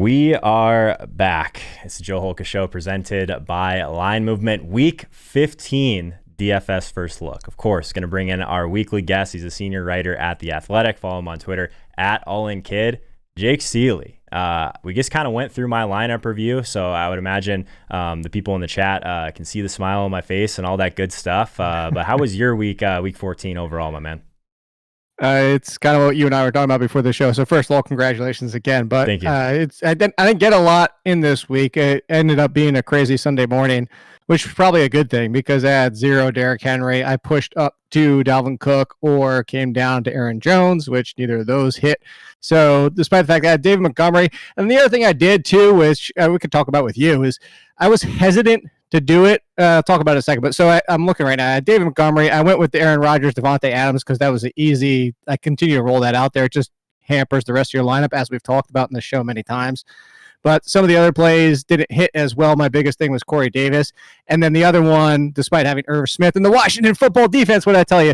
We are back. It's the Joe Holka Show presented by Line Movement. Week 15 DFS First Look. Of course, going to bring in our weekly guest. He's a senior writer at The Athletic. Follow him on Twitter at AllInKid. Jake Seeley. We just kind of went through my lineup review, so I would imagine the people in the chat can see the smile on my face and all that good stuff. But how was your week 14 overall, my man? It's kind of what you and I were talking about before the show. So first of all, congratulations again. But thank you. I didn't get a lot in this week. It ended up being a crazy Sunday morning, which was probably a good thing because I had 0 Derrick Henry. I pushed up to Dalvin Cook or came down to Aaron Jones, which neither of those hit. So despite the fact that I had David Montgomery, and the other thing I did too, which we could talk about with you, is I was hesitant to do it. I'll talk about it in a second. But so I'm looking right now at David Montgomery. I went with the Aaron Rodgers, Devontae Adams, because that was an easy. I continue to roll that out there. It just hampers the rest of your lineup, as we've talked about in the show many times. But some of the other plays didn't hit as well. My biggest thing was Corey Davis. And then the other one, despite having Irv Smith and the Washington football defense, what did I tell you?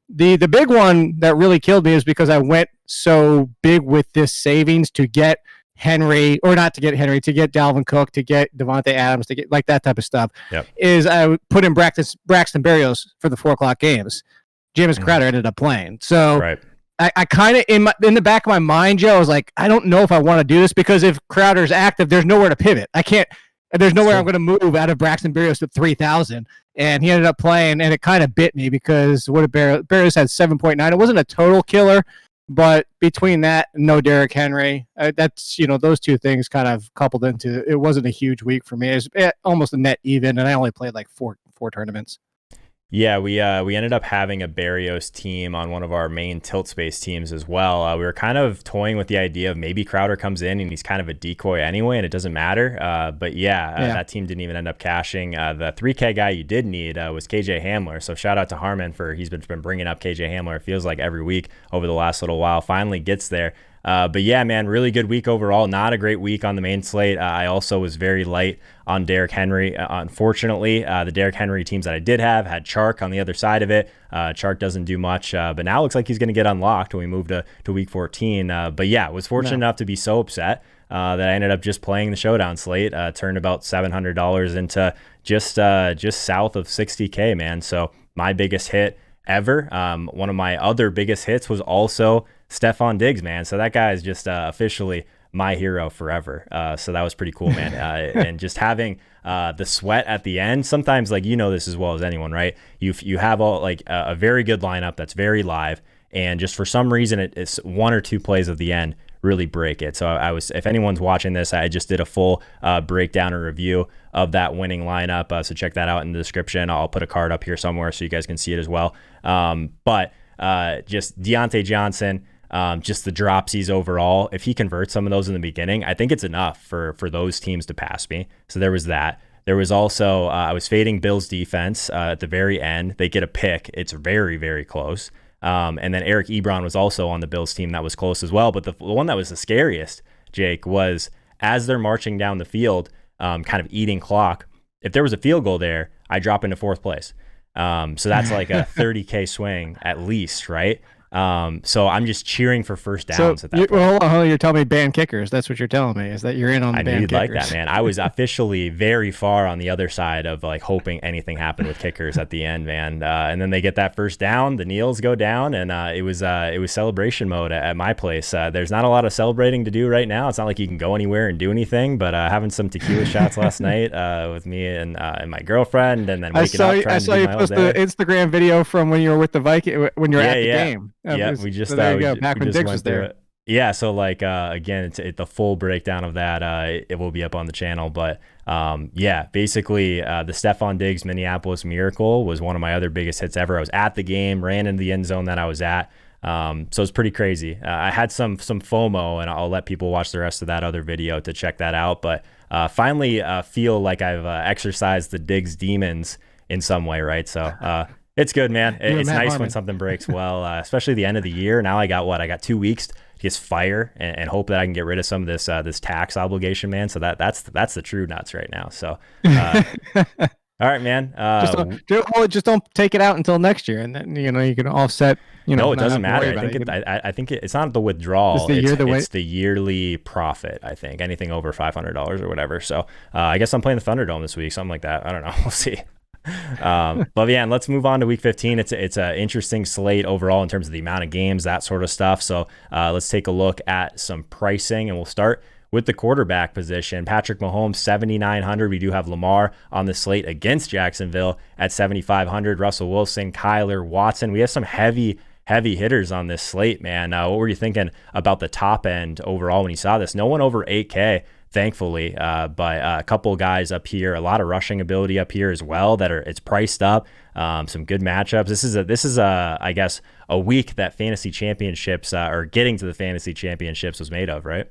The big one that really killed me is because I went so big with this savings to get Henry, or not to get Henry, to get Dalvin Cook, to get Devontae Adams, to get like that type of stuff. Yep. Is I put in Braxton Berrios for the 4:00 games. Jameis Crowder ended up playing. So Right. I kind of, in the back of my mind, Joe, I was like, I don't know if I want to do this because if Crowder's active, there's nowhere to pivot. There's nowhere I'm going to move out of Braxton Berrios to 3,000. And he ended up playing, and it kind of bit me because Berrios had 7.9. It wasn't a total killer, but between that and no Derrick Henry, that's, those two things kind of coupled into, it wasn't a huge week for me. It was almost a net even, and I only played like four tournaments. Yeah, we ended up having a Berrios team on one of our main tilt space teams as well. We were kind of toying with the idea of maybe Crowder comes in and he's kind of a decoy anyway, and it doesn't matter. But that team didn't even end up cashing. The 3K guy you did need was KJ Hamler. So shout out to Harmon he's been bringing up KJ Hamler. It feels like every week over the last little while. Finally gets there. But yeah, man, really good week overall. Not a great week on the main slate. I also was very light on Derrick Henry. Unfortunately, the Derrick Henry teams that I did have had Chark on the other side of it. Chark doesn't do much, but now it looks like he's going to get unlocked when we move to week 14. But yeah, was fortunate enough to be so upset that I ended up just playing the showdown slate. Turned about $700 into just south of 60K, man. So my biggest hit ever. One of my other biggest hits was also Stephon Diggs, man. So that guy is just officially my hero forever. So that was pretty cool, man. And just having the sweat at the end, sometimes, like, this as well as anyone, right? You have a very good lineup that's very live, and just for some reason it's one or two plays of the end really break it. So if anyone's watching this, I just did a full breakdown or review of that winning lineup. So check that out in the description. I'll put a card up here somewhere so you guys can see it as well. But just Deontay Johnson, just the dropsies overall, if he converts some of those in the beginning, I think it's enough for those teams to pass me. So there was that. There was also, I was fading Bills defense at the very end. They get a pick. It's very, very close. And then Eric Ebron was also on the Bills team that was close as well. But the one that was the scariest, Jake, was as they're marching down the field, kind of eating clock. If there was a field goal there, I drop into fourth place. So that's like a 30K swing at least, right? So I'm just cheering for first downs at that point. Well, hold on, you're telling me ban kickers. That's what you're telling me, is that you're in on the ban kickers. I knew you'd like that, man. I was officially very far on the other side of like hoping anything happened with kickers at the end, man. And then they get that first down, the kneels go down, and it was celebration mode at my place. There's not a lot of celebrating to do right now. It's not like you can go anywhere and do anything, but having some tequila shots last night with me and my girlfriend, and then waking up trying to do my I saw you post the Instagram video from when you were with the Viking, when you're at the game. Yeah, we just, so there you go. Back we when just Diggs went was through there. it. Yeah, so like again, it's the full breakdown of that. It will be up on the channel, but basically the Stephon Diggs Minneapolis Miracle was one of my other biggest hits ever. I was at the game, ran into the end zone that I was at, so it's pretty crazy. I had some FOMO, and I'll let people watch the rest of that other video to check that out. But finally feel like I've exercised the Diggs demons in some way, right? So. It's good, man. It's nice when something breaks well, especially the end of the year. Now I got 2 weeks to just fire and hope that I can get rid of some of this tax obligation, man. So that's the true nuts right now. So All right, man. Just don't take it out until next year, and then you can offset. No, it doesn't matter. I think it's not the withdrawal. It's the yearly profit. I think anything over $500 or whatever. So I guess I'm playing the Thunderdome this week, something like that. I don't know. We'll see. But yeah, and let's move on to week 15. It's an interesting slate overall in terms of the amount of games, that sort of stuff. So let's take a look at some pricing, and we'll start with the quarterback position. Patrick Mahomes, 7,900. We do have Lamar on the slate against Jacksonville at 7,500. Russell Wilson, Kyler, Watson. We have some heavy hitters on this slate, man. What were you thinking about the top end overall when you saw this? No one over 8K, thankfully, but a couple guys up here, a lot of rushing ability up here as well it's priced up. Some good matchups. This is I guess a week that fantasy championships or getting to the fantasy championships was made of, right?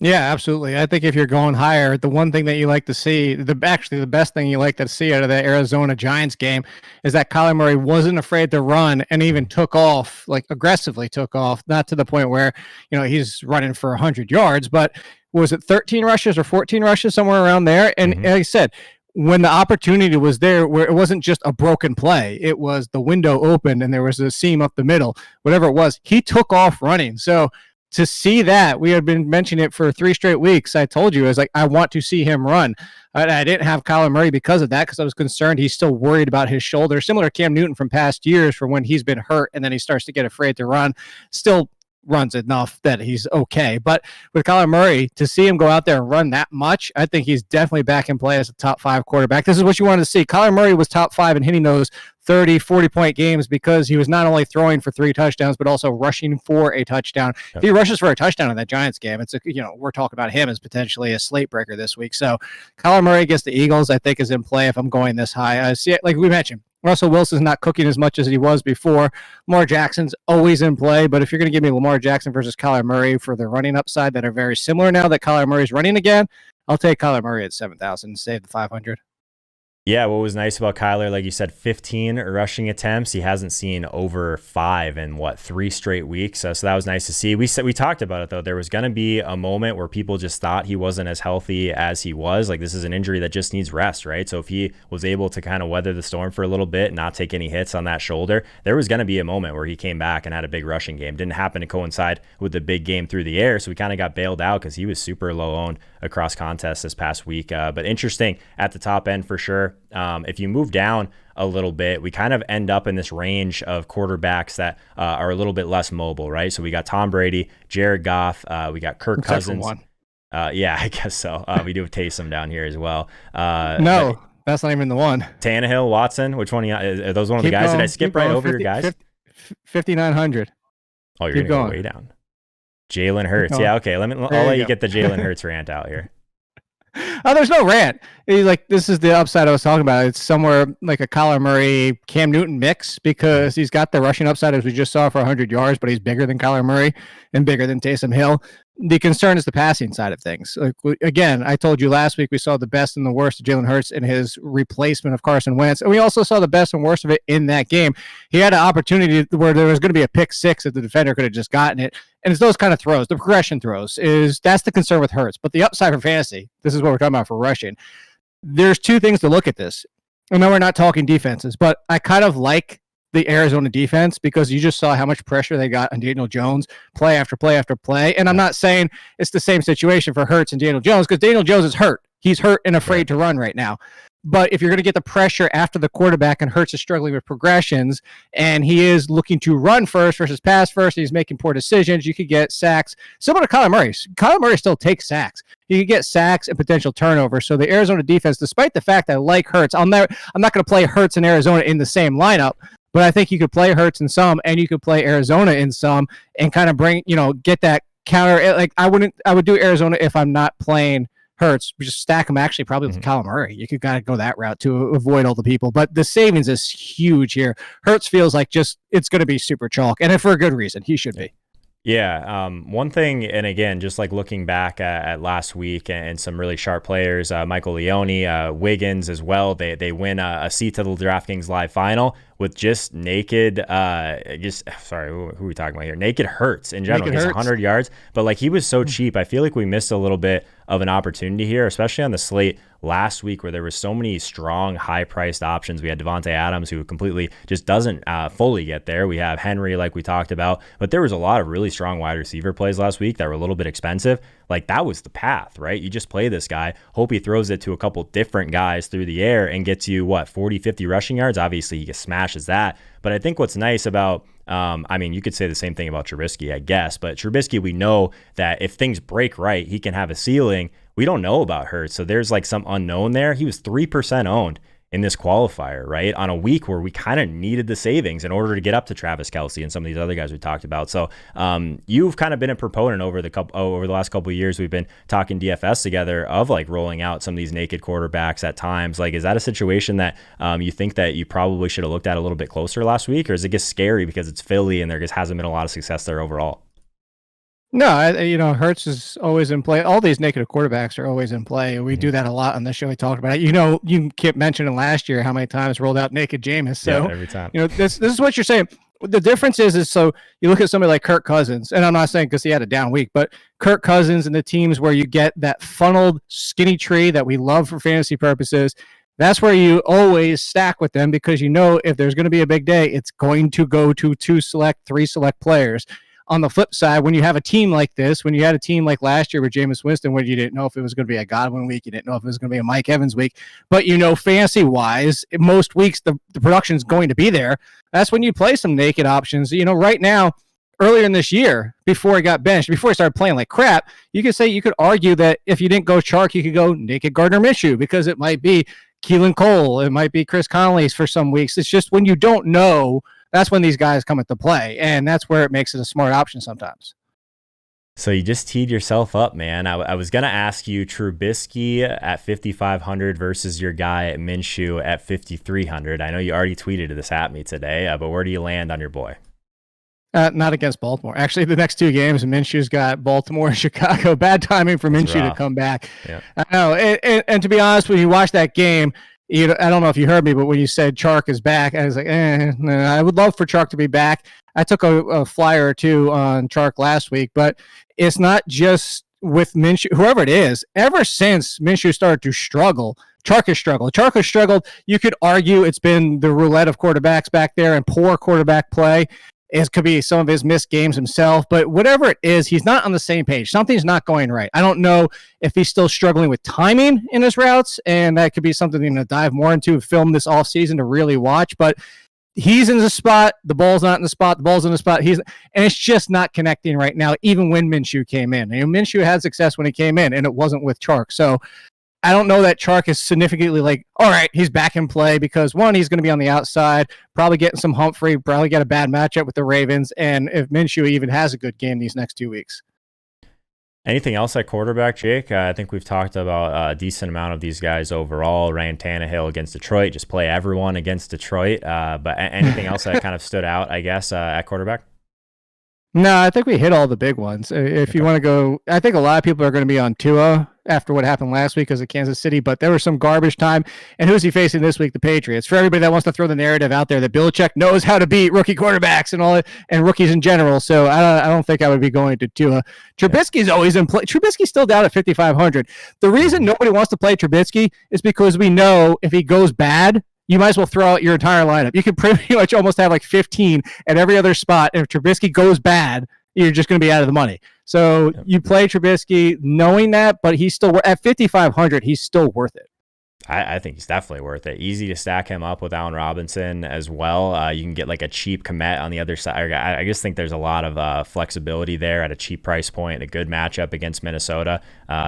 Yeah, absolutely. I think if you're going higher, the one thing that you like to see, the best thing you like to see out of the Arizona Giants game is that Kyler Murray wasn't afraid to run and even took off, like aggressively took off, not to the point where, he's running for 100 yards, but was it 13 rushes or 14 rushes, somewhere around there? And like I said, when the opportunity was there, where it wasn't just a broken play, it was the window opened and there was a seam up the middle, whatever it was, he took off running. So to see that, we had been mentioning it for 3 straight weeks. I told you, I was like, I want to see him run. I didn't have Kyler Murray because of that, because I was concerned he's still worried about his shoulder, similar to Cam Newton from past years, for when he's been hurt and then he starts to get afraid to run. Still runs enough that he's okay. But with Kyler Murray, to see him go out there and run that much, I think he's definitely back in play as a top 5 quarterback. This is what you wanted to see. Kyler Murray was top 5 and hitting those 30, 40-point games because he was not only throwing for 3 touchdowns, but also rushing for a touchdown. Yep. If he rushes for a touchdown in that Giants game, we're talking about him as potentially a slate breaker this week. So Kyler Murray against the Eagles, I think, is in play if I'm going this high. I see it, like we mentioned, Russell Wilson's not cooking as much as he was before. Lamar Jackson's always in play, but if you're going to give me Lamar Jackson versus Kyler Murray for the running upside that are very similar now that Kyler Murray's running again, I'll take Kyler Murray at 7,000 and save the 500. Yeah, what was nice about Kyler, like you said, 15 rushing attempts. He hasn't seen over 5 in 3 straight weeks. So that was nice to see. We talked about it though. There was going to be a moment where people just thought he wasn't as healthy as he was. Like, this is an injury that just needs rest, right? So if he was able to kind of weather the storm for a little bit and not take any hits on that shoulder, there was going to be a moment where he came back and had a big rushing game. Didn't happen to coincide with the big game through the air, so we kind of got bailed out because he was super low owned across contests this past week. But interesting at the top end for sure. If you move down a little bit, we kind of end up in this range of quarterbacks that are a little bit less mobile, right? So we got Tom Brady, Jared Goff, we got Kirk Cousins. Yeah, I guess so. We do have Taysom down here as well. No, that's not even the one. Tannehill, Watson, which one? Are those one of the guys? Did I skip right over your guys? 5,900. Oh, you're going to go way down. Jalen Hurts. Yeah, okay. I'll let you get the Jalen Hurts rant out here. Oh, there's no rant. This is the upside I was talking about. It's somewhere like a Kyler Murray, Cam Newton mix, because he's got the rushing upside, as we just saw, for 100 yards, but he's bigger than Kyler Murray and bigger than Taysom Hill. The concern is the passing side of things. Again, I told you last week we saw the best and the worst of Jalen Hurts in his replacement of Carson Wentz, and we also saw the best and worst of it in that game. He had an opportunity where there was going to be a pick six if the defender could have just gotten it, and it's those kind of throws, the progression throws, that's the concern with Hurts. But the upside for fantasy, this is what we're talking about for rushing. There's 2 things to look at this. I know we're not talking defenses, but I kind of like the Arizona defense because you just saw how much pressure they got on Daniel Jones play after play after play. And I'm not saying it's the same situation for Hurts and Daniel Jones, because Daniel Jones is hurt. He's hurt and afraid to run right now. But if you're going to get the pressure after the quarterback and Hurts is struggling with progressions and he is looking to run first versus pass first, and he's making poor decisions, you could get sacks. Similar to Kyler Murray. Kyler Murray still takes sacks. You could get sacks and potential turnovers. So the Arizona defense, despite the fact that I like Hurts, I'm not going to play Hurts and Arizona in the same lineup. But I think you could play Hurts in some, and you could play Arizona in some, and kind of bring, get that counter. Like I would do Arizona if I'm not playing Hurts. We just stack them actually probably with Kyler Murray. You could kind of go that route to avoid all the people. But the savings is huge here. Hurts feels like it's going to be super chalk, and for a good reason. He should be. Yeah. One thing, and again, just like looking back at last week and some really sharp players, Michael Leone, Wiggins as well, they win a seat to the DraftKings Live final with just naked, who are we talking about here? Naked Hurts in general. He gets 100 yards, but like he was so cheap. I feel like we missed a little bit of an opportunity here, especially on the slate last week where there were so many strong, high-priced options. We had Devontae Adams, who completely just doesn't fully get there. We have Henry, like we talked about, but there was a lot of really strong wide receiver plays last week that were a little bit expensive. Like, that was the path, right? You just play this guy, hope he throws it to a couple different guys through the air and gets you, 40, 50 rushing yards? Obviously, he smashes that. But I think what's nice about, you could say the same thing about Trubisky, I guess, but Trubisky, we know that if things break right, he can have a ceiling. We don't know about Hurts, so there's like some unknown there. He was 3% owned in this qualifier, right? On a week where we kind of needed the savings in order to get up to Travis Kelce and some of these other guys we talked about. So you've kind of been a proponent over the last couple of years. We've been talking DFS together of like rolling out some of these naked quarterbacks at times. Like, is that a situation that you think that you probably should have looked at a little bit closer last week, or is it just scary because it's Philly and there just hasn't been a lot of success there overall? No, Hurts is always in play. All these negative quarterbacks are always in play. We do that a lot on the show. We talked about it. You kept mentioning last year how many times rolled out naked Jameis. So every time. This is what you're saying. The difference is so you look at somebody like Kirk Cousins, and I'm not saying because he had a down week, but Kirk Cousins and the teams where you get that funneled skinny tree that we love for fantasy purposes. That's where you always stack with them because if there's going to be a big day, it's going to go to 3 select players. On the flip side, when you have a team like this, when you had a team like last year with Jameis Winston, where you didn't know if it was going to be a Godwin week, you didn't know if it was going to be a Mike Evans week, but fantasy-wise, most weeks the production is going to be there. That's when you play some naked options. Right now, earlier in this year, before he got benched, before he started playing like crap, you could argue that if you didn't go Chark, you could go naked Gardner Minshew because it might be Keelan Cole, it might be Chris Conley's for some weeks. It's just when you don't know, that's when these guys come into play, and that's where it makes it a smart option sometimes. So you just teed yourself up, man. I was going to ask you Trubisky at 5,500 versus your guy at Minshew at 5,300. I know you already tweeted this at me today, but where do you land on your boy? Not against Baltimore. Actually, the next 2 games, Minshew's got Baltimore and Chicago. Bad timing for Minshew to come back. Yeah. I know. And to be honest, when you watch that game, I don't know if you heard me, but when you said Chark is back, I was like, I would love for Chark to be back. I took a flyer or two on Chark last week, but it's not just with Minshew, whoever it is. Ever since Minshew started to struggle, Chark has struggled. Chark has struggled. You could argue it's been the roulette of quarterbacks back there and poor quarterback play. It could be some of his missed games himself, but whatever it is, he's not on the same page. Something's not going right. I don't know if he's still struggling with timing in his routes, and that could be something I'm going to dive more into, film this offseason to really watch, but he's in the spot, the ball's not in the spot, the ball's in the spot, and it's just not connecting right now, even when Minshew came in. Minshew had success when he came in, and it wasn't with Chark, so I don't know that Chark is significantly like, all right, he's back in play because, one, he's going to be on the outside, probably getting some Humphrey, probably get a bad matchup with the Ravens, and if Minshew even has a good game these next 2 weeks. Anything else at quarterback, Jake? I think we've talked about a decent amount of these guys overall. Ryan Tannehill against Detroit, just play everyone against Detroit. But anything else that kind of stood out, I guess, at quarterback? No, I think we hit all the big ones. If you want to go, I think a lot of people are going to be on Tua after what happened last week because of Kansas City, but there was some garbage time. And who's he facing this week? The Patriots. For everybody that wants to throw the narrative out there that Belichick knows how to beat rookie quarterbacks and all that, and rookies in general. So I don't think I would be going to Tua. Trubisky's always in play. Trubisky's still down at 5,500. The reason nobody wants to play Trubisky is because we know if he goes bad, you might as well throw out your entire lineup. You could pretty much almost have like 15 at every other spot. And if Trubisky goes bad, you're just going to be out of the money. So you play Trubisky knowing that, but he's still at 5,500. He's still worth it. I think he's definitely worth it. Easy to stack him up with Allen Robinson as well. You can get like a cheap Komet on the other side. I just think there's a lot of flexibility there at a cheap price point, a good matchup against Minnesota.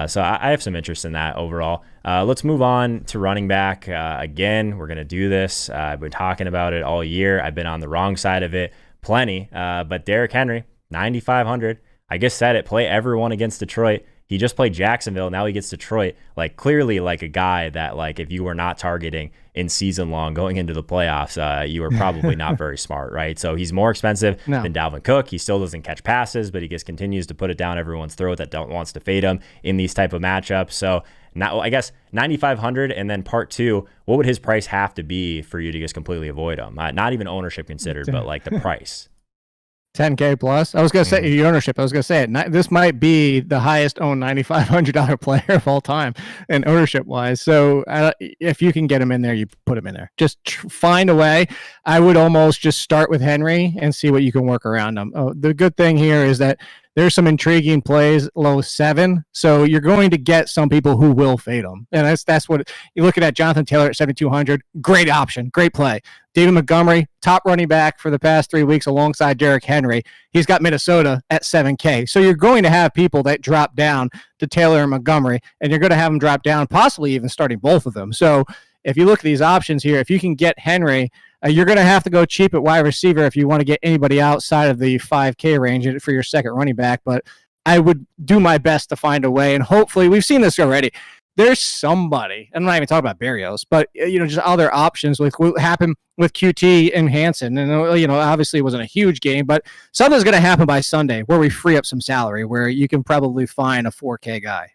So I have some interest in that overall. Let's move on to running back. Again, we're going to do this. I've been talking about it all year. I've been on the wrong side of it plenty. But Derrick Henry, 9,500. I just said it. Play everyone against Detroit. He just played Jacksonville. Now he gets Detroit. Like, clearly, like a guy that, like, if you were not targeting in season long going into the playoffs, you were probably not very smart, right? So he's more expensive than Dalvin Cook. He still doesn't catch passes, but he just continues to put it down everyone's throat that wants to fade him in these type of matchups. So now, I guess 9,500, and then part two, what would his price have to be for you to just completely avoid him? Not even ownership considered, but like the price. 10K plus. I was going to say your ownership. I was going to say it. This might be the highest owned $9,500 player of all time in ownership wise. So if you can get him in there, you put him in there. Just find a way. I would almost just start with Henry and see what you can work around him. Oh, the good thing here is that there's some intriguing plays low 7. So you're going to get some people who will fade them. And that's what you're looking at. Jonathan Taylor at 7,200. Great option. Great play. David Montgomery, top running back for the past 3 weeks alongside Derrick Henry. He's got Minnesota at 7K. So you're going to have people that drop down to Taylor and Montgomery, and you're going to have them drop down, possibly even starting both of them. So if you look at these options here, if you can get Henry, you're going to have to go cheap at wide receiver if you want to get anybody outside of the 5K range for your second running back. But I would do my best to find a way, and hopefully we've seen this already. There's somebody, I'm not even talking about Berrios, but just other options with what happened with QT and Hansen. And obviously it wasn't a huge game, but something's going to happen by Sunday where we free up some salary, where you can probably find a 4K guy.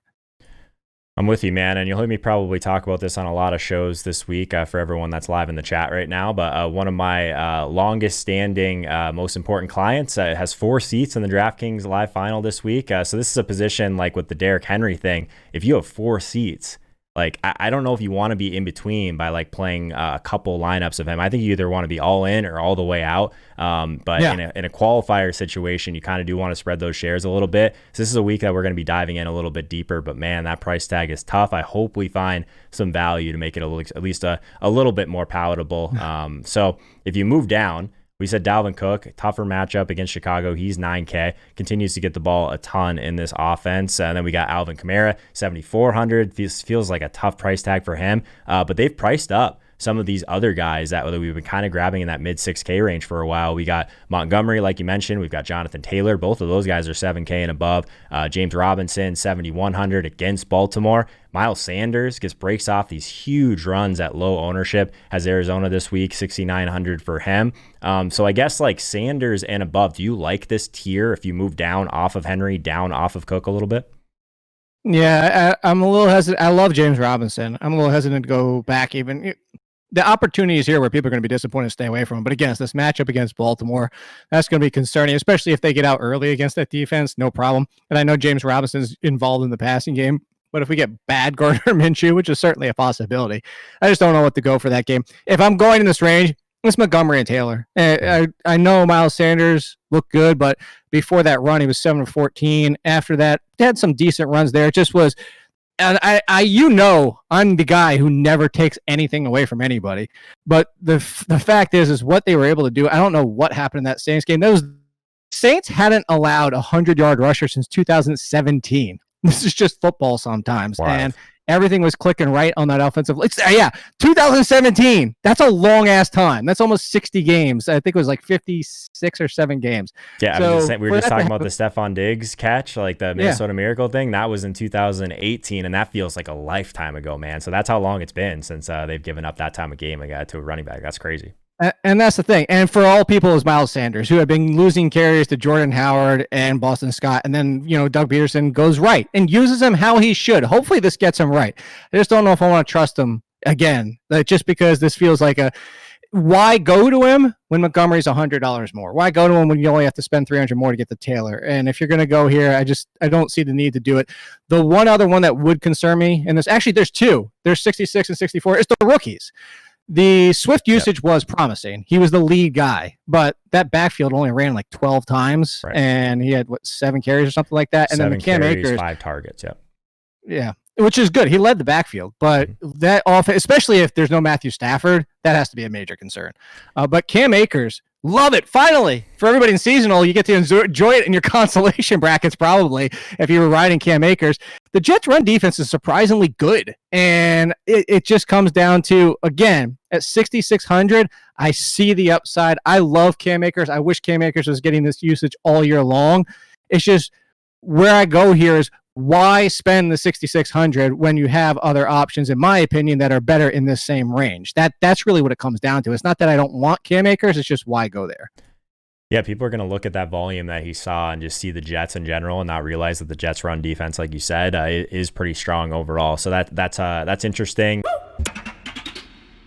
I'm with you, man. And you'll hear me probably talk about this on a lot of shows this week for everyone that's live in the chat right now. But one of my longest standing, most important clients has 4 seats in the DraftKings live final this week. So this is a position like with the Derrick Henry thing. If you have 4 seats, like I don't know if you want to be in between by like playing a couple lineups of him. I think you either want to be all in or all the way out. But in a qualifier situation, you kind of do want to spread those shares a little bit. So this is a week that we're going to be diving in a little bit deeper. But man, that price tag is tough. I hope we find some value to make it at least a little bit more palatable. So if you move down, we said Dalvin Cook, tougher matchup against Chicago. He's 9K, continues to get the ball a ton in this offense. And then we got Alvin Kamara, 7,400. This feels like a tough price tag for him, but they've priced up some of these other guys that we've been kind of grabbing in that mid 6K range for a while. We got Montgomery, like you mentioned. We've got Jonathan Taylor. Both of those guys are 7K and above. James Robinson, 7,100 against Baltimore. Miles Sanders breaks off these huge runs at low ownership, has Arizona this week, 6,900 for him. So I guess like Sanders and above, do you like this tier if you move down off of Henry, down off of Cook a little bit? Yeah, I'm a little hesitant. I love James Robinson. I'm a little hesitant to go back even. The opportunity is here where people are going to be disappointed to stay away from him. But again, it's this matchup against Baltimore. That's going to be concerning, especially if they get out early against that defense. No problem. And I know James Robinson's involved in the passing game. But if we get bad Gardner Minshew, which is certainly a possibility, I just don't know what to go for that game. If I'm going in this range, it's Montgomery and Taylor. I know Miles Sanders looked good, but before that run, he was 7-14. After that, they had some decent runs there. It just was... And I'm the guy who never takes anything away from anybody. But the fact is what they were able to do. I don't know what happened in that Saints game. Those Saints hadn't allowed a 100-yard rusher since 2017. This is just football sometimes. Wow. And everything was clicking right on that offensive. 2017. That's a long-ass time. That's almost 60 games. I think it was like 56 or 7 games. Yeah, so we were just talking about the Stephon Diggs catch, like the Minnesota Miracle thing. That was in 2018, and that feels like a lifetime ago, man. So that's how long it's been since they've given up that time of game to a running back. That's crazy. And that's the thing. And for all people is Miles Sanders, who have been losing carries to Jordan Howard and Boston Scott. And then, Doug Peterson goes right and uses him how he should. Hopefully this gets him right. I just don't know if I want to trust him again, just because this feels like why go to him when Montgomery's $100 more? Why go to him when you only have to spend $300 more to get the Taylor? And if you're going to go here, I don't see the need to do it. The one other one that would concern me, and there's 2. There's 66 and 64. It's the rookies. The Swift usage was promising. He was the lead guy, but that backfield only ran like 12 times, and he had 7 carries or something like that. And 7 then Cam Akers, 5 targets. Yeah, which is good. He led the backfield, but that offense, especially if there's no Matthew Stafford, that has to be a major concern. But Cam Akers, love it. Finally, for everybody in seasonal, you get to enjoy it in your consolation brackets, probably, if you were riding Cam Akers. The Jets' run defense is surprisingly good, and it just comes down to, again, at 6,600, I see the upside. I love Cam Akers. I wish Cam Akers was getting this usage all year long. It's just where I go here is why spend the 6,600 when you have other options, in my opinion, that are better in this same range? That's really what it comes down to. It's not that I don't want Cam Akers. It's just why go there. Yeah, people are going to look at that volume that he saw and just see the Jets in general and not realize that the Jets' run defense, like you said, is pretty strong overall. So that's interesting.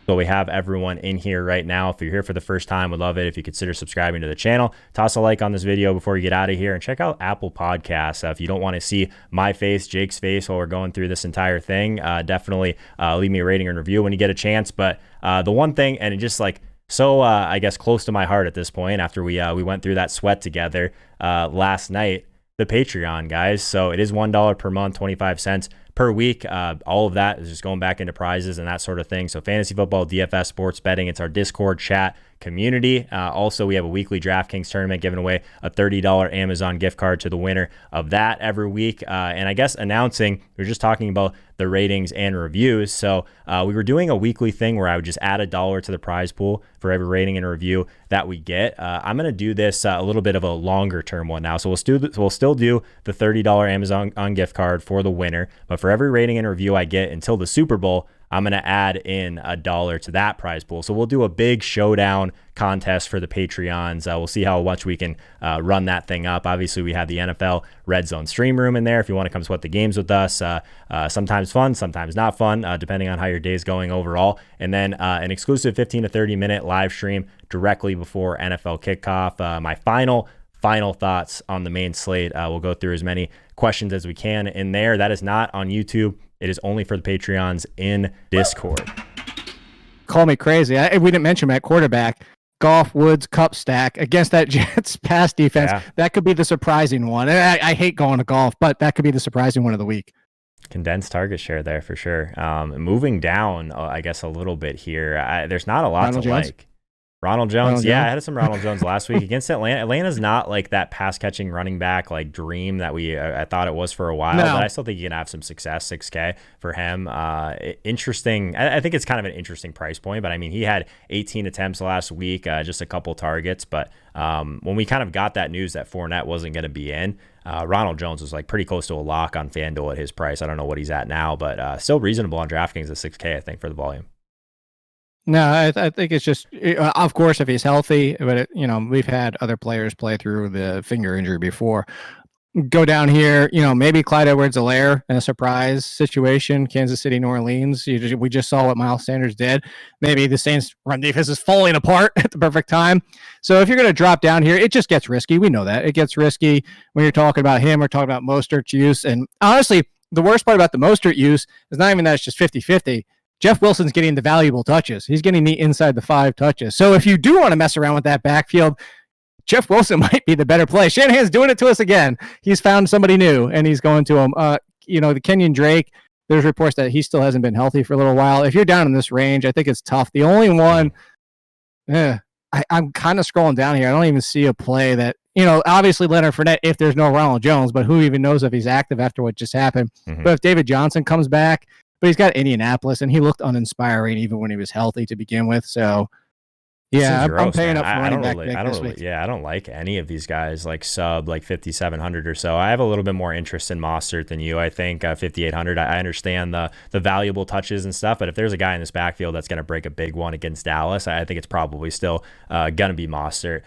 So we have everyone in here right now. If you're here for the first time, would love it if you consider subscribing to the channel. Toss a like on this video before you get out of here, and check out Apple Podcasts. If you don't want to see my face, Jake's face while we're going through this entire thing, definitely leave me a rating and review when you get a chance. But the one thing, and it just like so, I guess close to my heart at this point, after we went through that sweat together last night, the Patreon, guys. So it is $1 per month, 25 cents per week. All of that is just going back into prizes and that sort of thing. So fantasy football, DFS, sports betting, it's our Discord chat community. Also, we have a weekly DraftKings tournament giving away a $30 Amazon gift card to the winner of that every week. And I guess announcing, we were just talking about the ratings and reviews. So we were doing a weekly thing where I would just add $1 to the prize pool for every rating and review that we get. I'm going to do this a little bit of a longer term one now. So we'll still do the $30 Amazon gift card for the winner. But for every rating and review I get until the Super Bowl, I'm going to add in $1 to that prize pool. So we'll do a big showdown contest for the Patreons. We'll see how much we can run that thing up. Obviously, we have the NFL Red Zone stream room in there if you want to come sweat the games with us. Sometimes fun, sometimes not fun, depending on how your day's going overall. And then an exclusive 15 to 30 minute live stream directly before NFL kickoff. My final thoughts on the main slate. We'll go through as many questions as we can in there. That is not on YouTube. It is only for the Patreons in Discord. Call me crazy. We didn't mention him at quarterback. Goff, Woods, Cup stack against that Jets pass defense. Yeah. That could be the surprising one. I hate going to Goff, but that could be the surprising one of the week. Condensed target share there for sure. Moving down, I guess, a little bit here. There's not a lot Ronald to Jones? like. Ronald Jones, I had some Ronald Jones last week against Atlanta. Atlanta's not like that pass catching running back like dream that I thought it was for a while, but I still think you can have some success. 6K for him. Interesting. I think it's kind of an interesting price point, but I mean, he had 18 attempts last week, just a couple targets. But when we kind of got that news that Fournette wasn't going to be in, Ronald Jones was like pretty close to a lock on FanDuel at his price. I don't know what he's at now, but still reasonable on DraftKings at 6K, I think, for the volume. No, I think it's just, of course, if he's healthy, but we've had other players play through the finger injury before. Go down here, maybe Clyde Edwards-Helaire in a surprise situation, Kansas City, New Orleans. We just saw what Miles Sanders did. Maybe the Saints' run defense is falling apart at the perfect time. So if you're going to drop down here, it just gets risky. We know that. It gets risky when you're talking about him or talking about Mostert's use. And honestly, the worst part about the Mostert use is not even that it's just 50-50. Jeff Wilson's getting the valuable touches. He's getting the inside the 5 touches. So if you do want to mess around with that backfield, Jeff Wilson might be the better play. Shanahan's doing it to us again. He's found somebody new, and he's going to him. The Kenyon Drake, there's reports that he still hasn't been healthy for a little while. If you're down in this range, I think it's tough. The only one, I'm kind of scrolling down here. I don't even see a play that, obviously Leonard Fournette, if there's no Ronald Jones, but who even knows if he's active after what just happened. Mm-hmm. But if David Johnson comes back, but he's got Indianapolis, and he looked uninspiring even when he was healthy to begin with. So, yeah, I'm paying up for running back this week. I don't like any of these guys like sub like 5,700 or so. I have a little bit more interest in Mostert than you. I think 5,800. I understand the valuable touches and stuff, but if there's a guy in this backfield that's going to break a big one against Dallas, I think it's probably still going to be Mostert.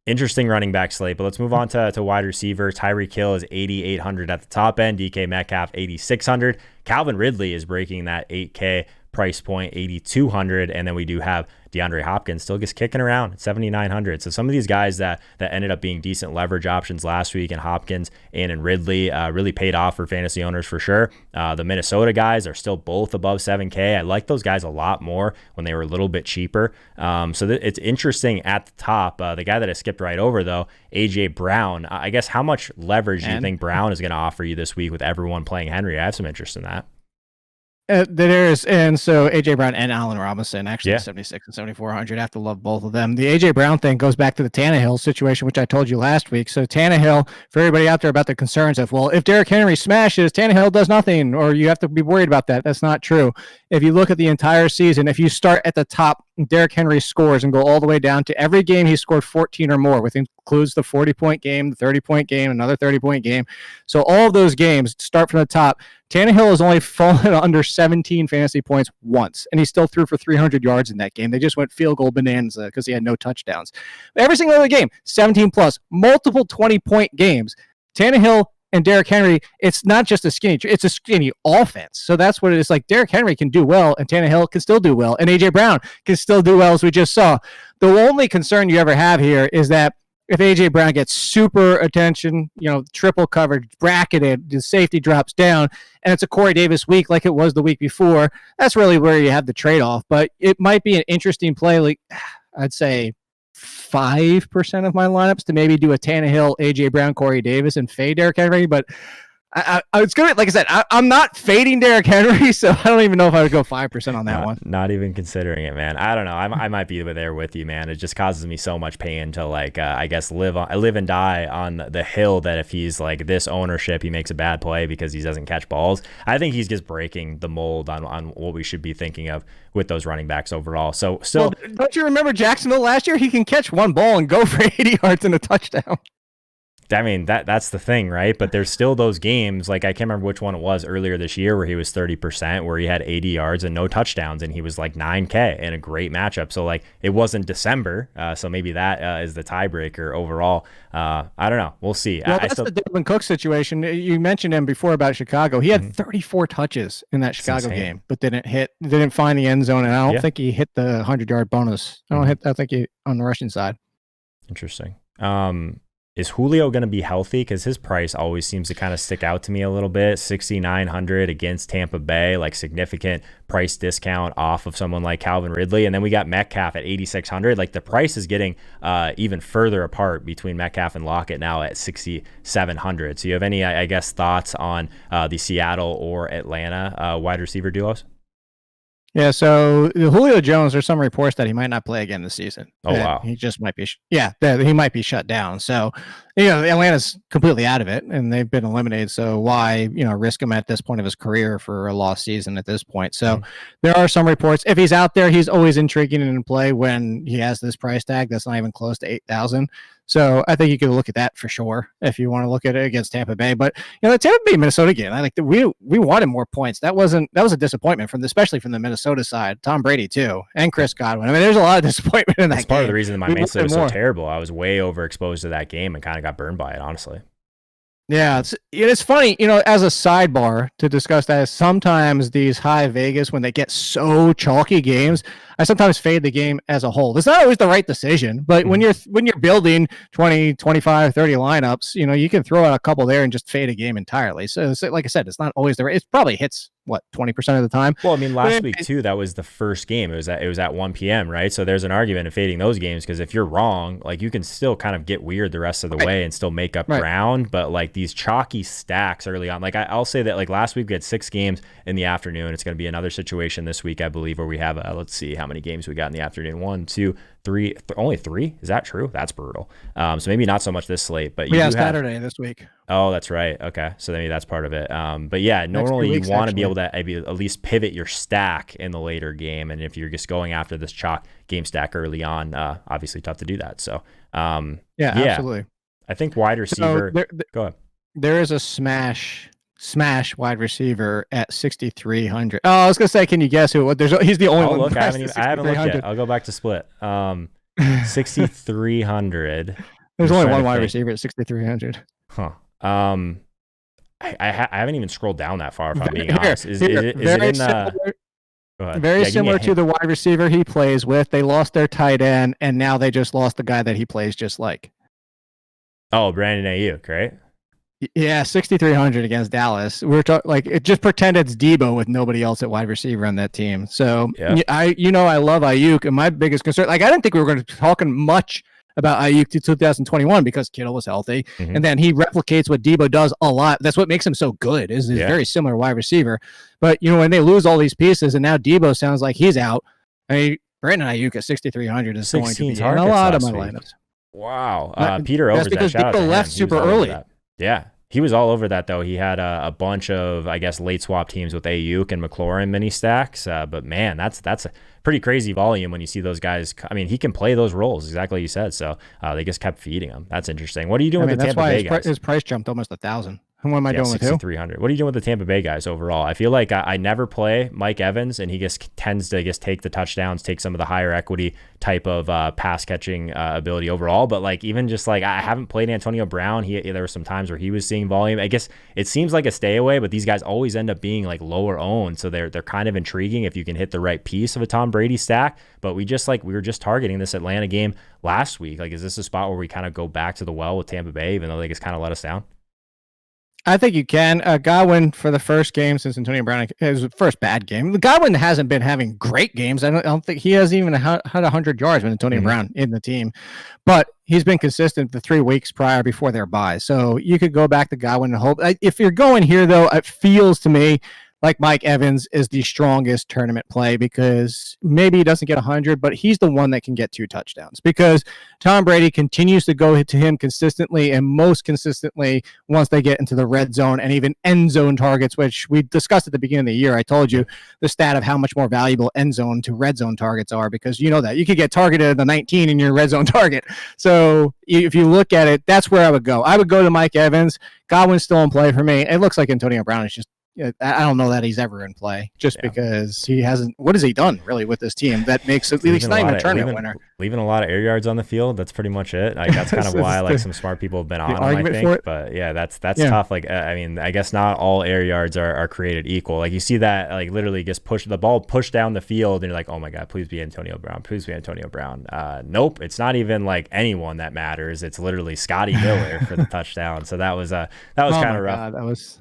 Interesting running back slate, but let's move on to wide receiver. Tyreek Hill is 8,800 at the top end. DK Metcalf 8,600. Calvin Ridley is breaking that 8K price point, 8,200, and then we do have DeAndre Hopkins still just kicking around at 7,900. So some of these guys that ended up being decent leverage options last week, and Hopkins and Ridley really paid off for fantasy owners for sure. The Minnesota guys are still both above 7K. I like those guys a lot more when they were a little bit cheaper. So it's interesting at the top. The guy that I skipped right over though, AJ Brown. I guess how much leverage do you think Brown is going to offer you this week with everyone playing Henry? I have some interest in that. There's, and so AJ Brown and Allen Robinson, actually 76 and 7,400. I have to love both of them. The AJ Brown thing goes back to the Tannehill situation, which I told you last week. So Tannehill, for everybody out there about the concerns of, well, if Derrick Henry smashes, Tannehill does nothing, or you have to be worried about that. That's not true. If you look at the entire season, if you start at the top, Derrick Henry scores and go all the way down to every game he scored 14 or more, which includes the 40-point game, the 30-point game, another 30-point game. So all of those games start from the top. Tannehill has only fallen under 17 fantasy points once, and he still threw for 300 yards in that game. They just went field goal bonanza because he had no touchdowns. Every single other game, 17 plus, multiple 20-point games. Tannehill and Derrick Henry, it's not just it's a skinny offense. So that's what it is. Like Derrick Henry can do well, and Tannehill can still do well, and AJ Brown can still do well, as we just saw. The only concern you ever have here is that if AJ Brown gets super attention, triple coverage, bracketed, the safety drops down, and it's a Corey Davis week like it was the week before, that's really where you have the trade-off. But it might be an interesting play. Like I'd say 5% of my lineups to maybe do a Tannehill, AJ Brown, Corey Davis, and fade Derrick Henry. But it's going to, like I said, I'm not fading Derrick Henry, so I don't even know if I would go 5% on that one. Not even considering it, man. I don't know. I might be there with you, man. It just causes me so much pain to I guess live and die on the hill that if he's like this ownership, he makes a bad play because he doesn't catch balls. I think he's just breaking the mold on what we should be thinking of with those running backs overall. So still, don't you remember Jacksonville last year? He can catch one ball and go for 80 yards and a touchdown. I mean, that's the thing, right? But there's still those games, like I can't remember which one it was earlier this year where he was 30%, where he had 80 yards and no touchdowns, and he was like 9K in a great matchup. So like it wasn't December, so maybe that is the tiebreaker overall. I don't know. We'll see. Well, that's the Dalvin Cook situation. You mentioned him before about Chicago. He had 34 touches in that Chicago game, but didn't find the end zone, and I don't think he hit the 100-yard bonus. I think he on the rushing side. Interesting. Is Julio going to be healthy? Because his price always seems to kind of stick out to me a little bit. 6,900 against Tampa Bay, like significant price discount off of someone like Calvin Ridley. And then we got Metcalf at 8,600. Like the price is getting even further apart between Metcalf and Lockett now at 6,700. So you have any, I guess, thoughts on the Seattle or Atlanta wide receiver duos? Yeah, so Julio Jones, there's some reports that he might not play again this season. Oh, wow. He just might be, he might be shut down. So, Atlanta's completely out of it, and they've been eliminated. So why, risk him at this point of his career for a lost season at this point? So there are some reports. If he's out there, he's always intriguing in play when he has this price tag that's not even close to 8,000. So I think you could look at that for sure if you want to look at it against Tampa Bay. But the Tampa Bay Minnesota game, I think we wanted more points. That was a disappointment especially from the Minnesota side. Tom Brady too, and Chris Godwin. I mean, there's a lot of disappointment in that game. That's part of the reason that my main slate was so terrible. I was way overexposed to that game and kind of got burned by it, honestly. Yeah, it's funny, as a sidebar to discuss that, sometimes these high Vegas, when they get so chalky games, I sometimes fade the game as a whole. It's not always the right decision, but when you're building 20, 25, 30 lineups, you can throw out a couple there and just fade a game entirely. So like I said, it's not always the right. It probably hits 20% of the time. Well, I mean, last week too, that was the first game. It was at 1 p.m. right? So there's an argument of fading those games because if you're wrong, like you can still kind of get weird the rest of the way and still make up ground. But like these chalky stacks early on, like I'll say that like last week we had 6 games in the afternoon. It's going to be another situation this week, I believe, where we have let's see how many games we got in the afternoon. 1, 2, 3, only 3. Is that true? That's brutal. So maybe not so much this slate, but we have Saturday this week. Oh, that's right. Okay, so maybe that's part of it. But yeah, normally you want to be able to maybe at least pivot your stack in the later game, and if you're just going after this chalk game stack early on, obviously tough to do that. So absolutely. I think wide receiver. Go ahead. There is a smash wide receiver at 6,300. Oh, I was gonna say, can you guess who? He's the only one. Look, I haven't looked yet. I'll go back to split. 6,300. There's only one wide receiver at 6,300. Huh. I haven't even scrolled down that far, if I'm being honest. Is it in very similar to the wide receiver he plays with. They lost their tight end, and now they just lost the guy that he plays just like. Oh, Brandon Ayuk, right? Yeah, 6,300 against Dallas. Just pretend it's Debo with nobody else at wide receiver on that team. So I love Ayuk, and my biggest concern, I didn't think we were going to be talking much about Ayuk to 2021 because Kittle was healthy, and then he replicates what Debo does a lot. That's what makes him so good. Is very similar wide receiver. But when they lose all these pieces, and now Debo sounds like he's out. Brandon Ayuk at 6,300 is going to be in a lot of my lineups. Wow, Peter overs because that. Debo left super early. Yeah. He was all over that, though. He had a bunch of, I guess, late swap teams with Ayuk and Mclaren mini stacks. But man, that's a pretty crazy volume when you see those guys. I mean, he can play those roles exactly like you said. So they just kept feeding him. That's interesting. What are you doing with the Tampa Bay guys? His price jumped almost 1,000. And what am I Yeah, doing with who? 6,300. What are you doing with the Tampa Bay guys overall? I feel like I never play Mike Evans, and he just tends to just take the touchdowns, take some of the higher equity type of pass catching ability overall. But like even just like I haven't played Antonio Brown. There were some times where he was seeing volume. I guess it seems like a stay away, but these guys always end up being like lower owned, so they're kind of intriguing if you can hit the right piece of a Tom Brady stack. But we were just targeting this Atlanta game last week. Like, is this a spot where we kind of go back to the well with Tampa Bay, even though they just kind of let us down? I think you can. Godwin for the first game since Antonio Brown, his first bad game. Godwin hasn't been having great games. I don't think he has even had 100 yards with Antonio Brown in the team, but he's been consistent the 3 weeks prior before their bye. So you could go back to Godwin and hope. If you're going here, though, it feels to me like Mike Evans is the strongest tournament play because maybe he doesn't get 100, but he's the one that can get 2 touchdowns because Tom Brady continues to go to him consistently and most consistently once they get into the red zone and even end zone targets, which we discussed at the beginning of the year. I told you the stat of how much more valuable end zone to red zone targets are because you know that. You could get targeted at the 19 in your red zone target. So if you look at it, that's where I would go. I would go to Mike Evans. Godwin's still in play for me. It looks like Antonio Brown is just I don't know that he's ever in play because he hasn't. What has he done really with this team that makes it? He's not even a tournament winner. Leaving a lot of air yards on the field. That's pretty much it. Like that's kind of why like some smart people have been on him, I think. But yeah, that's tough. Like I mean, I guess not all air yards are created equal. Like you see that like literally just push the ball push down the field, and you're like, oh my god, please be Antonio Brown, please be Antonio Brown. Nope, it's not even like anyone that matters. It's literally Scotty Miller for the touchdown. So that was kind of rough. God, that was.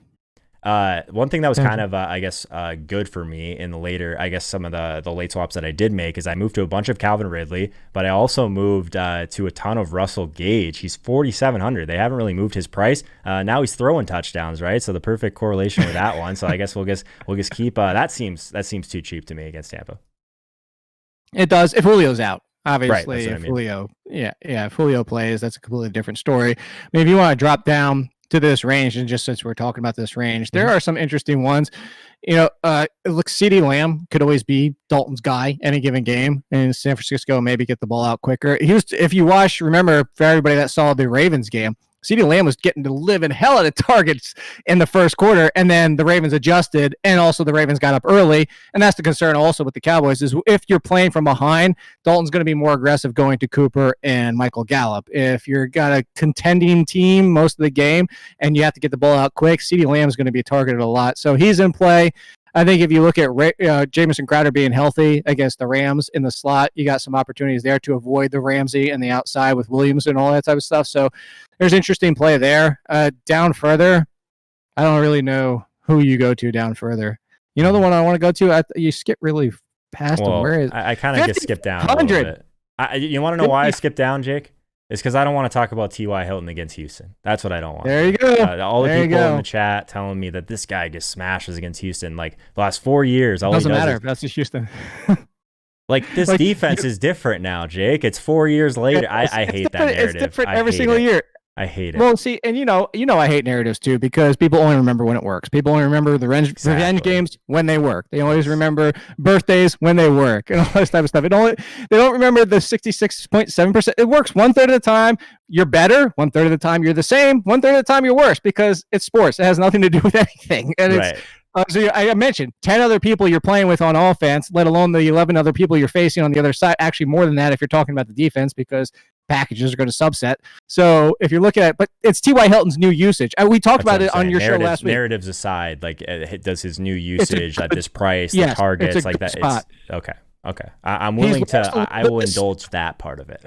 One thing that was kind of, I guess, good for me in the later, I guess some of the late swaps that I did make is I moved to a bunch of Calvin Ridley, but I also moved to a ton of Russell Gage. He's 4,700. They haven't really moved his price. Now he's throwing touchdowns, right? So the perfect correlation with that one. So I guess we'll just keep that seems too cheap to me against Tampa. It does if Julio's out. Obviously, right, if Julio, if Julio plays, that's a completely different story. I mean, if you want to drop down to this range, and just since we're talking about this range, there are some interesting ones. You know, look, CeeDee Lamb could always be Dalton's guy any given game, and San Francisco maybe get the ball out quicker. If you remember, for everybody that saw the Ravens game, CeeDee Lamb was getting to live in hell out of targets in the first quarter, and then the Ravens adjusted, and also the Ravens got up early, and that's the concern also with the Cowboys is if you're playing from behind, Dalton's going to be more aggressive going to Cooper and Michael Gallup. If you're got a contending team most of the game and you have to get the ball out quick, CeeDee Lamb is going to be targeted a lot, so he's in play. I think if you look at Jamison Crowder being healthy against the Rams in the slot, you got some opportunities there to avoid the Ramsey and the outside with Williams and all that type of stuff. So there's interesting play there. Down further, I don't really know who you go to down further. You know the one I want to go to? You skip really past him. Where is I kind of just skipped down a little bit. You want to know why I skipped down, Jake? It's because I don't want to talk about T.Y. Hilton against Houston. That's what I don't want. There you go. All the people in the chat telling me that this guy just smashes against Houston. Like the last 4 years, all doesn't he does matter if that's just Houston. Like this defense is different now, Jake. It's 4 years later. I hate that narrative. It's different every single year. I hate it. Well, see, and you know, I hate narratives too because people only remember when it works. People only remember the revenge games when they work. They always remember birthdays when they work and all this type of stuff. They don't remember the 66.7%. It works 1/3 of the time. You're better. 1/3 of the time you're the same. 1/3 of the time you're worse because it's sports. It has nothing to do with anything. And right. So I mentioned 10 other people you're playing with on offense, let alone the 11 other people you're facing on the other side. Actually, more than that if you're talking about the defense because packages are going to subset. So if you're looking at, but it's T.Y. Hilton's new usage. We talked about it on your show last week. Narratives aside, like does his new usage at this price, the targets like that? Spot. Okay. I'm willing to. I will indulge that part of it.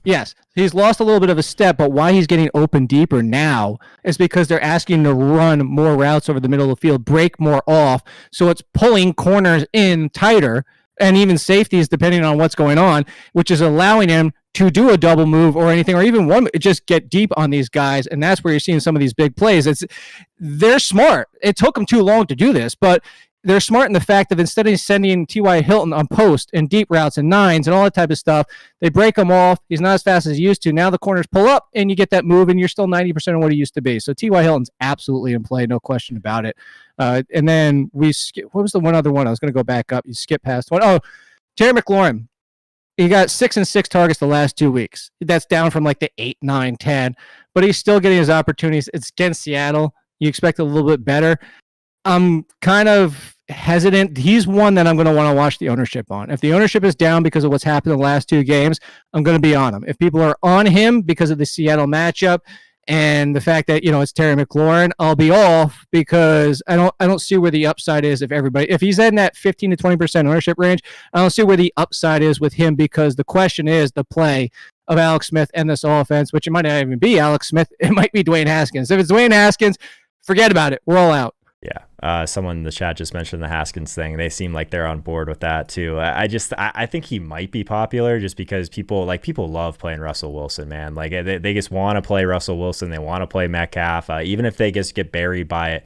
Yes, he's lost a little bit of a step, but why he's getting open deeper now is because they're asking him to run more routes over the middle of the field, break more off, so it's pulling corners in tighter. And even safeties, depending on what's going on, which is allowing him to do a double move or anything, or even one, just get deep on these guys. And that's where you're seeing some of these big plays. They're smart. It took them too long to do this, but they're smart in the fact that instead of sending T.Y. Hilton on post and deep routes and nines and all that type of stuff, they break him off. He's not as fast as he used to. Now the corners pull up and you get that move and you're still 90% of what he used to be. So T.Y. Hilton's absolutely in play, no question about it. And then what was the one other one? I was going to go back up. You skip past one. Oh, Terry McLaurin. He got 6 and 6 targets the last 2 weeks. That's down from like the 8, 9, 10, but he's still getting his opportunities. It's against Seattle. You expect a little bit better. I'm kind of hesitant. He's one that I'm going to want to watch the ownership on. If the ownership is down because of what's happened in the last 2 games, I'm going to be on him. If people are on him because of the Seattle matchup and the fact that, it's Terry McLaurin, I'll be off because I don't see where the upside is if he's in that 15 to 20% ownership range, I don't see where the upside is with him, because the question is the play of Alex Smith and this offense, which it might not even be Alex Smith. It might be Dwayne Haskins. If it's Dwayne Haskins, forget about it. We're all out. Yeah. Someone in the chat just mentioned the Haskins thing. They seem like they're on board with that too. I think he might be popular just because people love playing Russell Wilson, man. Like they just want to play Russell Wilson. They want to play Metcalf. Even if they just get buried by it,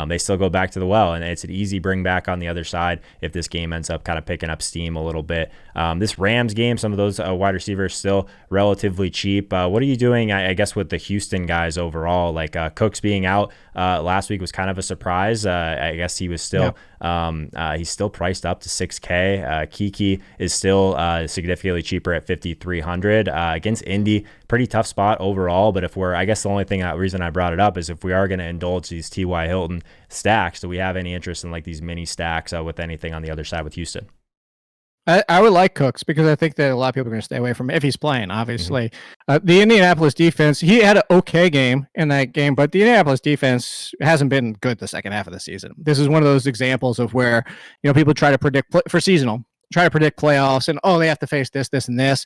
they still go back to the well, and it's an easy bring back on the other side if this game ends up kind of picking up steam a little bit. This Rams game, some of those wide receivers still relatively cheap. What are you doing, I guess, with the Houston guys overall? Like Cooks being out last week was kind of a surprise. I guess he was still he's still priced up to $6K. Kiki is still significantly cheaper at $5,300 against Indy. Pretty tough spot overall, but I guess the only reason I brought it up is if we are going to indulge these T.Y. Hilton stacks, do we have any interest in like these mini stacks with anything on the other side with Houston? I would like Cooks because I think that a lot of people are going to stay away from him if he's playing, obviously. The Indianapolis defense, he had an okay game in that game, but the Indianapolis defense hasn't been good the second half of the season. This is one of those examples of where, people try to predict for seasonal, try to predict playoffs and, they have to face this, this, and this.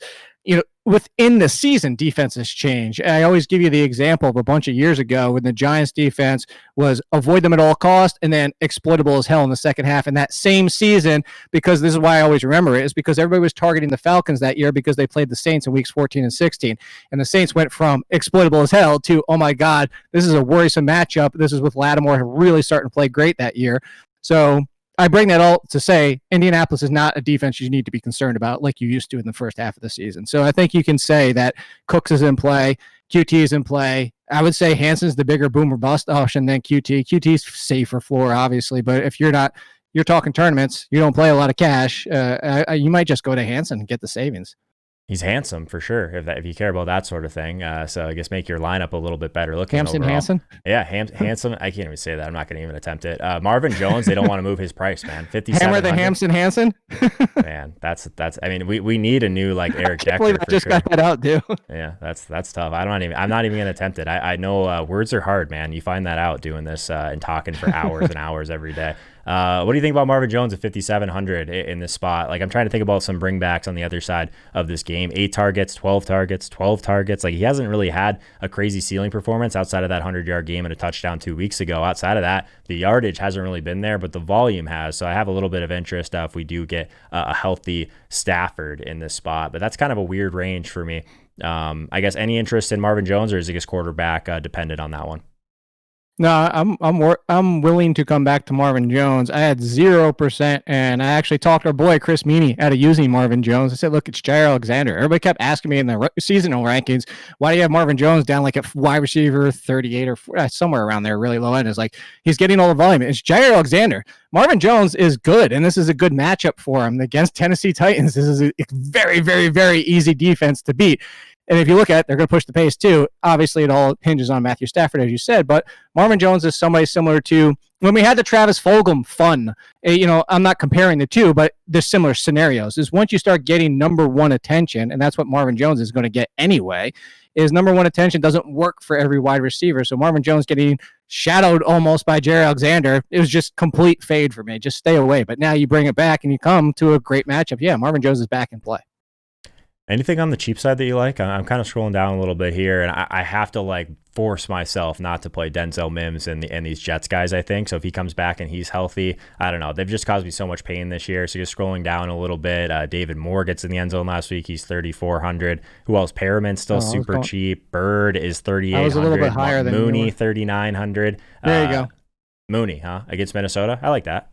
Within the season, defenses change. I always give you the example of a bunch of years ago when the Giants defense was avoid them at all costs and then exploitable as hell in the second half. In that same season, because this is why I always remember it, is because everybody was targeting the Falcons that year because they played the Saints in weeks 14 and 16. And the Saints went from exploitable as hell to, oh my God, this is a worrisome matchup. This is with Lattimore really starting to play great that year. So I bring that all to say Indianapolis is not a defense you need to be concerned about like you used to in the first half of the season. So I think you can say that Cooks is in play, QT is in play. I would say Hanson's the bigger boom or bust option than QT. QT's safer floor, obviously, but if you're talking tournaments, you don't play a lot of cash, you might just go to Hanson and get the savings. He's handsome for sure, if you care about that sort of thing. So I guess make your lineup a little bit better looking. Hanson? Yeah, handsome. I can't even say that. I'm not going to even attempt it. Marvin Jones, they don't want to move his price, man. 57. Hammer the Hanson. Man, that's. I mean, we need a new like Eric Decker. I just got that out, dude. Yeah, that's tough. I'm not even going to attempt it. I know words are hard, man. You find that out doing this and talking for hours and hours every day. What do you think about Marvin Jones at 5,700 in this spot? Like, I'm trying to think about some bringbacks on the other side of this game. 8 targets, 12 targets, 12 targets. Like, he hasn't really had a crazy ceiling performance outside of that 100-yard game and a touchdown 2 weeks ago. Outside of that, the yardage hasn't really been there, but the volume has. So I have a little bit of interest if we do get a healthy Stafford in this spot. But that's kind of a weird range for me. I guess any interest in Marvin Jones, or is it just quarterback dependent on that one? No, I'm willing to come back to Marvin Jones. I had 0%, and I actually talked our boy Chris Meaney out of using Marvin Jones. I said, look, it's Jair Alexander. Everybody kept asking me in the seasonal rankings, why do you have Marvin Jones down like a wide receiver 38 or somewhere around there, really low end? It's like he's getting all the volume. It's Jair Alexander. Marvin Jones is good, and this is a good matchup for him against Tennessee Titans. This is a very, very, very easy defense to beat. And if you look at it, they're going to push the pace too. Obviously, it all hinges on Matthew Stafford, as you said, but Marvin Jones is somebody similar to when we had the Travis Fulgham fun. I'm not comparing the two, but there's similar scenarios. Is once you start getting number one attention, and that's what Marvin Jones is going to get anyway, is number one attention doesn't work for every wide receiver. So Marvin Jones getting shadowed almost by Jair Alexander, it was just complete fade for me. Just stay away. But now you bring it back and you come to a great matchup. Yeah, Marvin Jones is back in play. Anything on the cheap side that you like? I'm kind of scrolling down a little bit here, and I have to force myself not to play Denzel Mims and these Jets guys, I think. So if he comes back and he's healthy, I don't know. They've just caused me so much pain this year. So just scrolling down a little bit. David Moore gets in the end zone last week. He's 3,400. Who else? Perriman's still super cheap. Bird is 3,800. I was a little bit higher than Mooney, 3,900. There you go. Mooney, huh? Against Minnesota? I like that.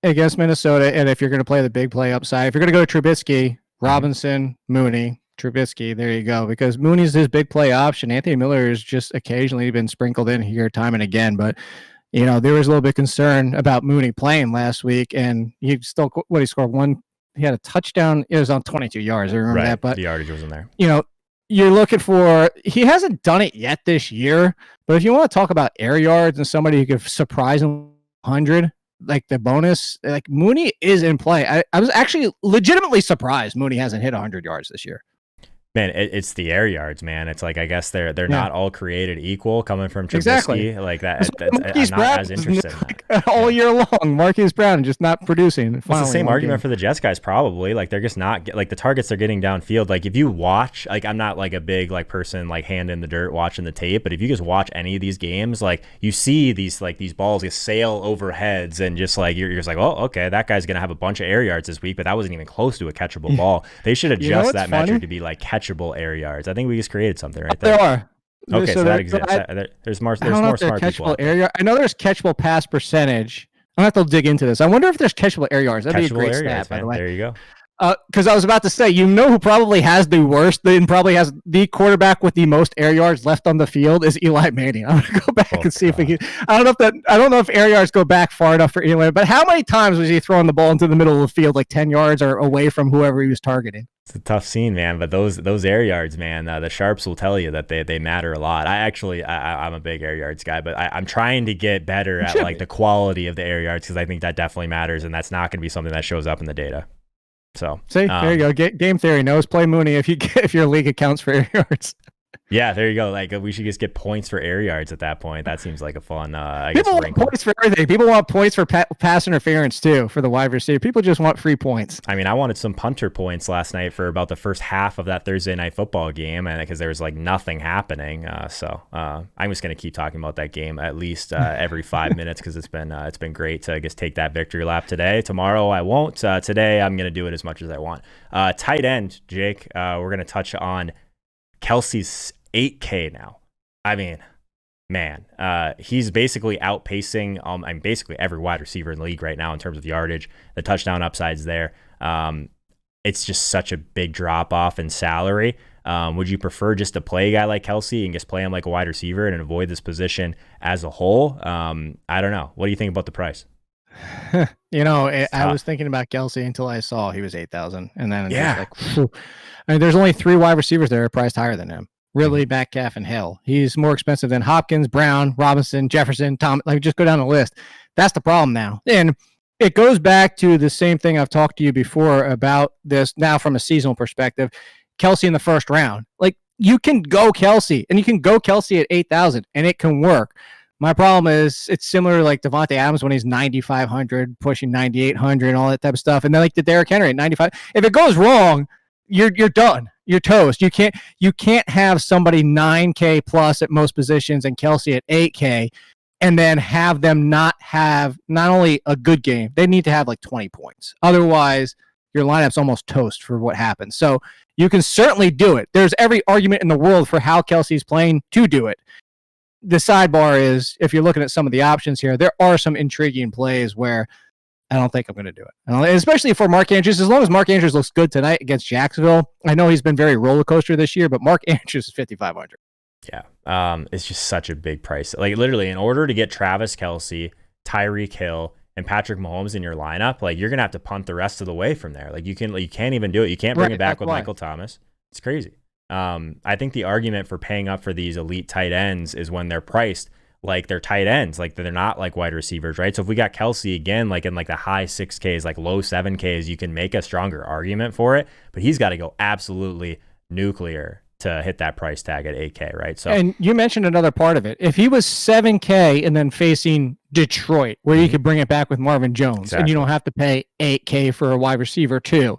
Against Minnesota, and if you're going to play the big play upside, if you're going to go to Trubisky, Robinson, Mooney, Trubisky, there you go. Because Mooney's his big play option. Anthony Miller has just occasionally been sprinkled in here time and again. But, there was a little bit concern about Mooney playing last week. And he still, he scored one. He had a touchdown. It was on 22 yards. I remember that. But the yardage wasn't there. you're looking for, he hasn't done it yet this year, but if you want to talk about air yards and somebody who could surprise him 100, like the bonus, like Mooney is in play. I was actually legitimately surprised Mooney hasn't hit 100 yards this year. Man, it's the air yards, man. It's like, I guess they're not all created equal coming from Trubisky. Exactly. Like that. I'm not as interested in that. All year long, Marquise Brown just not producing. It's the same argument for the Jets guys, probably. Like, they're just not, like, the targets they're getting downfield. Like, if you watch, like, I'm not like a big like person like hand in the dirt watching the tape, but if you just watch any of these games, like, you see these balls just sail over heads, and just like you're just like, oh, okay, that guy's gonna have a bunch of air yards this week, but that wasn't even close to a catchable ball. They should adjust that metric to be like catchable air yards. I think we just created something right there. There are. Okay, so that exists. There's more smart people. Air yard. I know there's catchable pass percentage. I'm gonna have to dig into this. I wonder if there's catchable air yards. That'd be a great stat, by the way. There you go. Because I was about to say, you know who probably has the worst, and probably has the quarterback with the most air yards left on the field is Eli Manning. I'm gonna go back and see if we can. I don't know if air yards go back far enough for Eli, but how many times was he throwing the ball into the middle of the field, like 10 yards or away from whoever he was targeting? It's a tough scene, man. But those air yards, man, the sharps will tell you that they matter a lot. I'm a big air yards guy, but I'm trying to get better at like the quality of the air yards, because I think that definitely matters, and that's not going to be something that shows up in the data. So see, there you go. Game theory knows play Mooney if your league accounts for air yards. Yeah, there you go. Like, we should just get points for air yards at that point. That seems like a fun. People want points for everything. People want points for pass interference too for the wide receiver. People just want free points. I mean, I wanted some punter points last night for about the first half of that Thursday night football game, and because there was like nothing happening. So I'm just gonna keep talking about that game at least every 5 minutes, because it's been great to just take that victory lap today. Tomorrow I won't. Today I'm gonna do it as much as I want. Tight end, Jake. We're gonna touch on Kelsey's 8K now. I mean, man, he's basically outpacing basically every wide receiver in the league right now in terms of yardage. The touchdown upside's there. It's just such a big drop off in salary. Would you prefer just to play a guy like Kelsey and just play him like a wide receiver and avoid this position as a whole? I don't know. What do you think about the price? I was thinking about Kelsey until I saw he was 8,000, and then there's only 3 wide receivers that are priced higher than him. Really, Metcalf and Hill. He's more expensive than Hopkins, Brown, Robinson, Jefferson, Tom. Like, just go down the list. That's the problem now, and it goes back to the same thing I've talked to you before about this. Now, from a seasonal perspective, Kelsey in the first round. Like, you can go Kelsey, and you can go Kelsey at 8,000, and it can work. My problem is it's similar like Devontae Adams when he's 9,500, pushing 9,800, and all that type of stuff. And then like the Derrick Henry at 95. If it goes wrong, you're done. You're toast. You can't have somebody 9K plus at most positions and Kelsey at 8K, and then have them not have not only a good game, they need to have like 20 points. Otherwise, your lineup's almost toast for what happens. So you can certainly do it. There's every argument in the world for how Kelsey's playing to do it. The sidebar is, if you're looking at some of the options here, there are some intriguing plays where I don't think I'm going to do it. And especially for Mark Andrews, as long as Mark Andrews looks good tonight against Jacksonville. I know he's been very roller coaster this year, but Mark Andrews is 5,500. Yeah. It's just such a big price. Like, literally, in order to get Travis Kelce, Tyreek Hill, and Patrick Mahomes in your lineup, like, you're going to have to punt the rest of the way from there. Like, you can't even do it. You can't bring it back with Michael Thomas. It's crazy. I think the argument for paying up for these elite tight ends is when they're priced like they're tight ends, like they're not like wide receivers, right? So if we got Kelsey again, like in like the high 6Ks, like low 7Ks, you can make a stronger argument for it, but he's got to go absolutely nuclear to hit that price tag at 8K, right? So, and you mentioned another part of it. If he was 7K and then facing Detroit, where you could bring it back with Marvin Jones, and you don't have to pay 8K for a wide receiver too,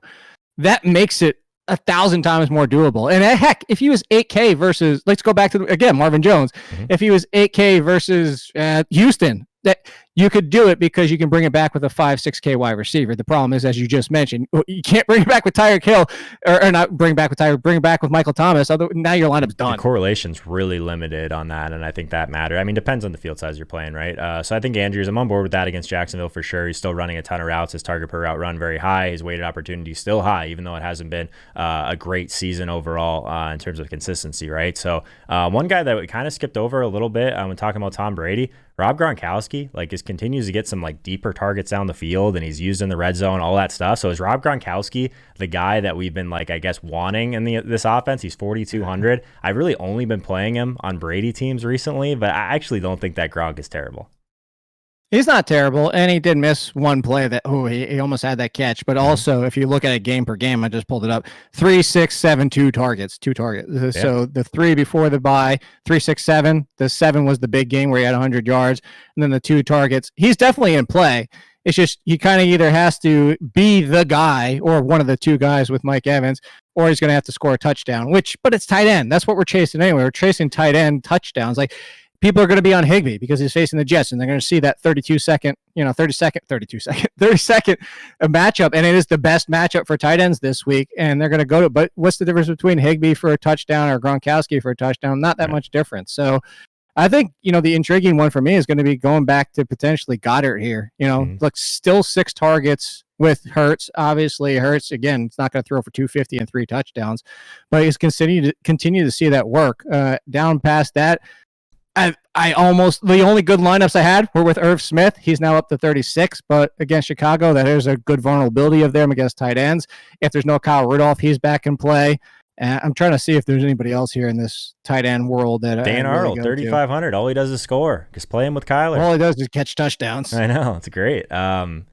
that makes it 1,000 times more doable. And heck, if he was 8K versus, let's go back to again Marvin Jones. If he was 8K versus Houston, that you could do it because you can bring it back with a 5-6K wide receiver. The problem is, as you just mentioned, you can't bring it back with Tyreek Hill, or not bring back with Tyreek, bring it back with Michael Thomas. Now your lineup's done. The correlation's really limited on that, and I think that matters. I mean, depends on the field size you're playing, right? So I think Andrews, I'm on board with that against Jacksonville for sure. He's still running a ton of routes. His target per route run very high. His weighted opportunity still high, even though it hasn't been a great season overall in terms of consistency, right? So one guy that we kind of skipped over a little bit when talking about Tom Brady, Rob Gronkowski, like, is just continues to get some like deeper targets down the field, and he's used in the red zone, all that stuff. So is Rob Gronkowski the guy that we've been like, I guess, wanting in this offense? He's 4,200. I've really only been playing him on Brady teams recently, but I actually don't think that Gronk is terrible. He's not terrible, and he did miss one play that he almost had that catch. But also, if you look at it game per game, I just pulled it up: 3, 6, 7, 2 targets. Yeah. So the 3 before the bye, 3, 6, 7. The 7 was the big game where he had 100 yards, and then the 2 targets. He's definitely in play. It's just he kind of either has to be the guy or one of the 2 guys with Mike Evans, or he's going to have to score a touchdown. But it's tight end. That's what we're chasing anyway. We're chasing tight end touchdowns. Like, people are going to be on Higbee because he's facing the Jets, and they're going to see that 30-second matchup, and it is the best matchup for tight ends this week, and they're going to go to. But what's the difference between Higbee for a touchdown or Gronkowski for a touchdown? Not that much difference. So I think, the intriguing one for me is going to be going back to potentially Goddard here. Look, still 6 targets with Hurts. Obviously, Hurts, again, it's not going to throw for 250 and 3 touchdowns, but he's continue to see that work. Down past that, the only good lineups I had were with Irv Smith. He's now up to 36, but against Chicago, there's a good vulnerability of them against tight ends. If there's no Kyle Rudolph, he's back in play. I'm trying to see if there's anybody else here in this tight end world that Dan Arnold, 3,500. All he does is score. Just play him with Kyler. All he does is catch touchdowns. I know, it's great. The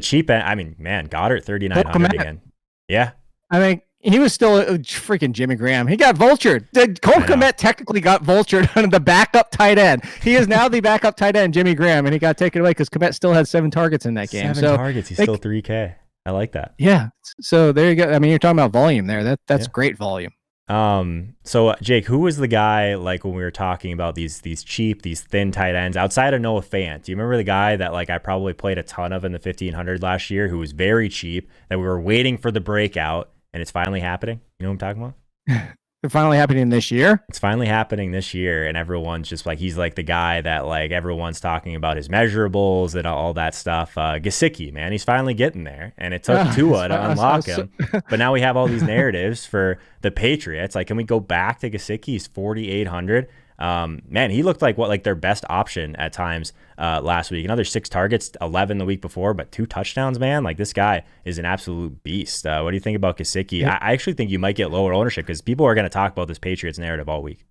cheap end, I mean, man, Goddard 3,900 again. Yeah, I think he was still a freaking Jimmy Graham. He got vultured. Holkamaniacs technically got vultured on the backup tight end. He is now the backup tight end, Jimmy Graham, and he got taken away because Komet still had 7 targets in that game. 7 targets. He's still 3K. I like that. Yeah. So there you go. I mean, you're talking about volume there. That's great volume. So Jake, who was the guy like when we were talking about these cheap, these thin tight ends outside of Noah Fant? Do you remember the guy that like I probably played a ton of in the 1,500 last year, who was very cheap, that we were waiting for the breakout? And it's finally happening. You know what I'm talking about? It's finally happening this year? It's finally happening this year, and everyone's just like, he's like the guy that like everyone's talking about his measurables and all that stuff. Gesicki, man, he's finally getting there, and it took Tua to unlock him. But now we have all these narratives for the Patriots. Like, can we go back to Gesicki? He's 4,800. Man, he looked like their best option at times last week. Another 6 targets, 11 the week before, but 2 touchdowns, man. Like, this guy is an absolute beast. What do you think about Gesicki? Yeah. I actually think you might get lower ownership because people are going to talk about this Patriots narrative all week.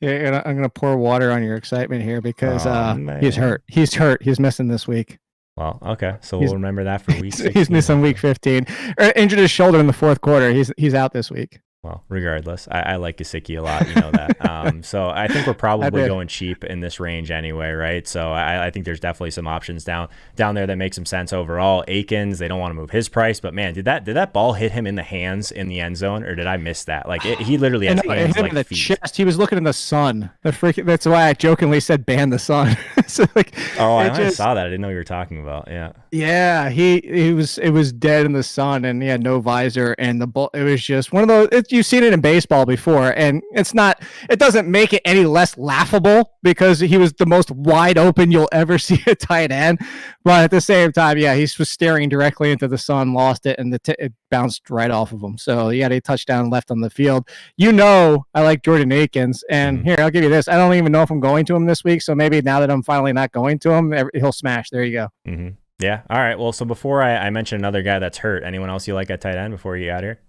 Yeah, and I'm going to pour water on your excitement here because he's hurt. He's hurt. He's missing this week. Well, okay. So we'll remember that for week 16. He's missing week 15. Injured his shoulder in the 4th quarter. He's out this week. Well, regardless, I like Gesicki a lot. You know that. So I think we're probably going cheap in this range anyway, right? So I think there's definitely some options down there that make some sense overall. Akins, they don't want to move his price, but man, did that ball hit him in the hands in the end zone, or did I miss that? Like he literally has hands like the feet. Chest. He was looking in the sun. That's why I jokingly said ban the sun. So like, I saw that. I didn't know what you were talking about. Yeah. Yeah, it was dead in the sun, and he had no visor, and the ball. It was just one of those. You've seen it in baseball before, and it doesn't make it any less laughable because he was the most wide open you'll ever see a tight end. But at the same time, yeah, he was staring directly into the sun, lost it, and it bounced right off of him. So he had a touchdown left on the field. I like Jordan Akins, and here, I'll give you this. I don't even know if I'm going to him this week, so maybe now that I'm finally not going to him, he'll smash. There you go. Mm-hmm. Yeah. All right. Well, so before I mention another guy that's hurt, anyone else you like at tight end before you get out here?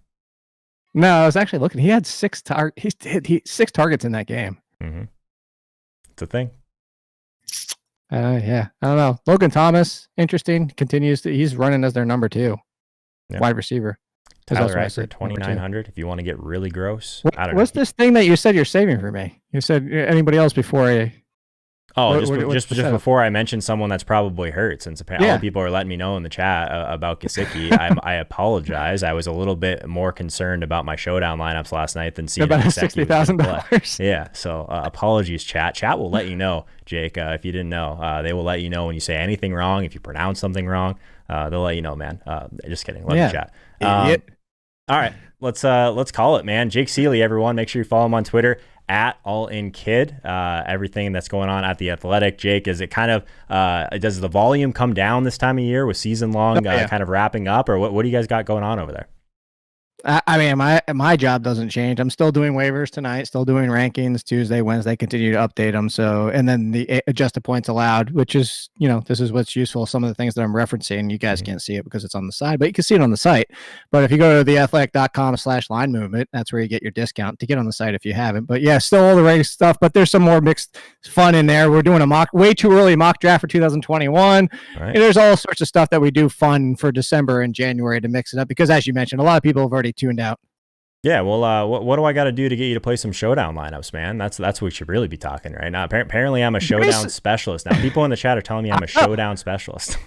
No, I was actually looking. He had 6 targets in that game. Mm-hmm. It's a thing. Yeah. I don't know. Logan Thomas, interesting. He's running as their number 2 wide receiver. Tyler Eifert, 2,900. If you want to get really gross. What's this thing that you said you're saving for me? You said anybody else before just before I mentioned someone that's probably hurt, since apparently all people are letting me know in the chat about Gesicki. I apologize. I was a little bit more concerned about my showdown lineups last night than seeing about $60,000. Yeah, so apologies, chat. Chat will let you know, Jake. If you didn't know, they will let you know when you say anything wrong. If you pronounce something wrong, they'll let you know, man. Just kidding. Love you, chat. Idiot. All right, let's call it, man. Jake Seeley, everyone. Make sure you follow him on Twitter at AllInKid. Everything that's going on at The Athletic. Jake, is it kind of does the volume come down this time of year with season long kind of wrapping up, or what do you guys got going on over there? I mean, my job doesn't change. I'm still doing waivers tonight, still doing rankings Tuesday, Wednesday, continue to update them. So, and then the adjusted points allowed, which is, this is what's useful. Some of the things that I'm referencing, you guys can't see it because it's on the side, but you can see it on the site. But if you go to theathletic.com/line movement, that's where you get your discount to get on the site if you haven't. But yeah, still all the right stuff, but there's some more mixed fun in there. We're doing a way too early mock draft for 2021. Right. There's all sorts of stuff that we do fun for December and January to mix it up because, as you mentioned, a lot of people have already tuned out. Yeah, well, what do I got to do to get you to play some showdown lineups, man? That's what we should really be talking right now. Apparently, I'm a showdown specialist now. People in the chat are telling me I'm a showdown specialist.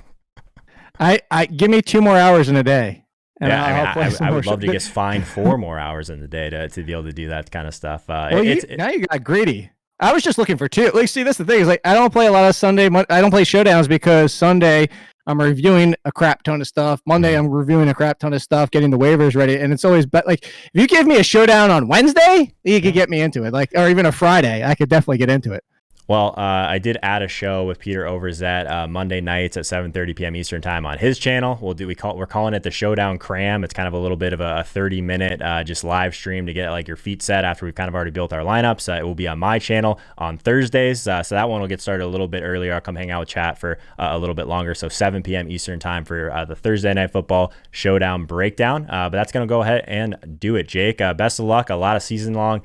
I give me 2 more hours in a day. And yeah, I would love to get fined 4 more hours in the day to be able to do that kind of stuff. Now you got greedy. I was just looking for 2. Like, see, that's the thing is like I don't play a lot of Sunday. I don't play showdowns because Sunday I'm reviewing a crap ton of stuff. Monday I'm reviewing a crap ton of stuff, getting the waivers ready, and it's always like if you give me a showdown on Wednesday, you could get me into it. Like, or even a Friday, I could definitely get into it. Well, I did add a show with Peter Overzet Monday nights at 7:30 p.m. Eastern time on his channel. We're calling it the Showdown Cram. It's kind of a little bit of a 30-minute just live stream to get like your feet set after we've kind of already built our lineups. It will be on my channel on Thursdays, so that one will get started a little bit earlier. I'll come hang out with chat for a little bit longer, so 7 p.m. Eastern time for the Thursday Night Football Showdown breakdown. But that's gonna go ahead and do it, Jake. Best of luck. A lot of season-long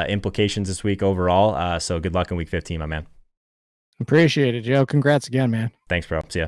implications this week overall. So good luck in week 15, my man. Appreciate it, Joe. Congrats again, man. Thanks, bro. See ya.